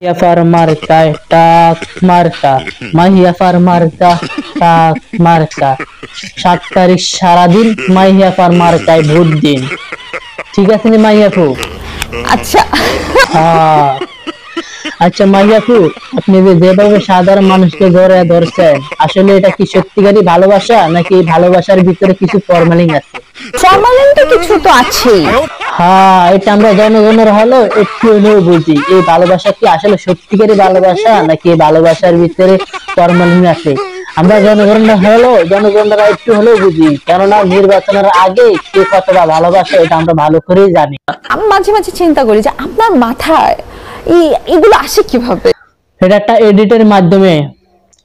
ইয়াফার মার্কায় টাক মার্কা, মাহিয়াফার মার্কা টাক মার্কা। 7 তারিখ সারাদিন মাহিয়াফার মার্কায় ভোট দিন, ঠিক আছে নি মাহিয়াফু? আচ্ছা হ্যাঁ আচ্ছা মাহিয়াফু, আপনি যেভাবে সাধারণ মানুষকে জড়িয়ে ধরছেন, আসলে এটা কি সত্যিকারই ভালোবাসা নাকি ভালোবাসার ভিতরে কিছু ফরমালিন আছে? ফরমালিন তো কিছু তো আছেই। হ্যাঁ, এটা আমরা জনগণের হলো একটু হলেও বুঝি, এই ভালোবাসা কি আসলে সত্যিকারই ভালোবাসা নাকি ভালোবাসার ভিতরে ফরমালিন আছে। আমরা জনগণরা একটু হলেও বুঝি, কেননা নির্বাচনের আগে কে কতটা ভালোবাসে এটা আমরা ভালো করেই জানি। আমি মাঝে মাঝে চিন্তা করি যে আপনার মাথায় এগুলো আসে কিভাবে। এটা একটা এডিটের মাধ্যমে,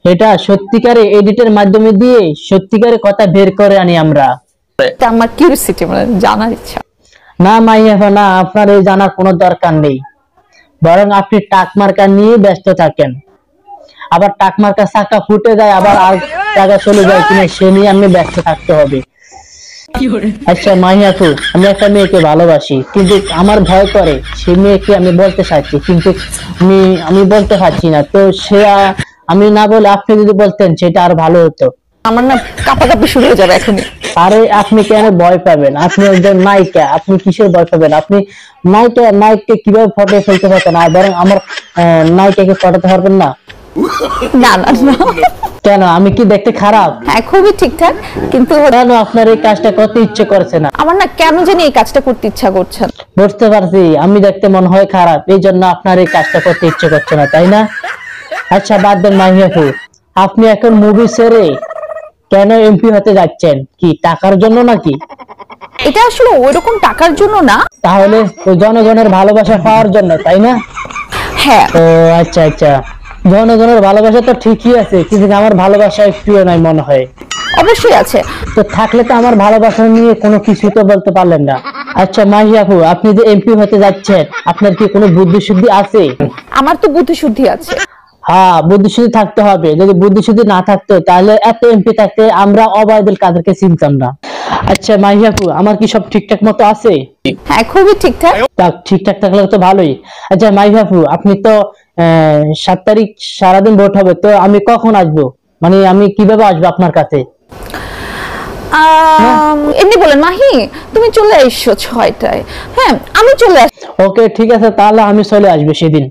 এটা সত্যিকারে এডিটের মাধ্যমে দিয়ে সত্যিকারে কথা বের করে আনি আমরা। এটা আমার কিউরিওসিটি, মানে জানার ইচ্ছা। না মাইয়াফা না, আপনার এই জানার কোনো দরকার নেই, বরং আপনি টাক মার্কা নিয়ে ব্যস্ত থাকেন। আবার টাক মার্কা চাকা ফুটে যায়, আবার আর টাকা চলে যায় কিনা সে নিয়ে আমি ব্যস্ত থাকতে হবে। আচ্ছা মাহিয়াফু, আমি একটা মেয়েকে ভালোবাসি, কিন্তু আমার ভয় করে সে মেয়েকে আমি বলতে চাচ্ছি, কিন্তু আমি বলতে পারছি না। তো সে আমি না বলে আপনি যদি বলতেন সেটা আর ভালো হতো। আমার না কাঁপাকাঁপি শুরু হয়ে যাবে এখনই। আরে আপনি কেন ভয় পাবেন? আপনি একজন নায়িকা, আপনি কিসের ভয় পাবেন? আপনি নায়িকা কিভাবে ফটো ফেলতে পারতেন, আর বরং আমার নায়িকাকে ফটোতে পারবেন না? না না না, কেন? আমি কি দেখতে খারাপ? হ্যাঁ খুবই ঠিকঠাক, কিন্তু কেন আপনার এই কাজটা করতে ইচ্ছে করছে না? আমার না কেন জানি এই কাজটা করতে ইচ্ছা করছে না। বুঝতে পারছি, আমি দেখতে মনে হয় খারাপ, এই জন্য আপনার এই কাজটা করতে ইচ্ছে করছে না, তাই না? আচ্ছা বাদ দেন মাহিয়াফু, আপনি এখন মুভি ছেড়ে কেন এমপি হতে যাচ্ছেন? কি টাকার জন্য নাকি? এটা আসলে ওইরকম টাকার জন্য না। তাহলে ওই জনগণের ভালোবাসা পাওয়ার জন্য, তাই না? হ্যাঁ। ও আচ্ছা আচ্ছা, জনগণের ভালোবাসা তো ঠিকই আছে, কিন্তু আমার ভালোবাসা একটুও নাই মনে হয়। অবশ্যই আছে। তো থাকলে তো আমার ভালোবাসা নিয়ে কোনো কিছু তো বলতে পারলেন না। আচ্ছা মাহিয়াফু, আপনি যে এমপি হতে যাচ্ছেন, আপনার কি কোনো বুদ্ধিশুদ্ধি আছে? আমার তো বুদ্ধিশুদ্ধি আছে। হ্যাঁ, বুদ্ধিশুদ্ধি থাকতে হবে। যদি বুদ্ধিশুদ্ধি না থাকতো তাহলে এত এমপি থাকতে আমরা ওবায়দুল কাদেরকে চিনতাম না। আচ্ছা মাহিয়াফু, আমার কি সব ঠিকঠাক মতো আছে? হ্যাঁ খুবই ঠিকঠাক। ঠিকঠাক থাকলে তো ভালোই। আচ্ছা মাহিয়াফু, আপনি তো 7 তারিখ সারাদিন ভোট হবে, তো আমি কখন আসবো, মানে আমি কিভাবে আসবো আপনার কাছে? এমনি বলেন মাহি, তুমি চলে এসো 6টায়। হ্যাঁ আমি চলে আসি। ওকে ঠিক আছে, তাহলে আমি চলে আসবো সেদিন।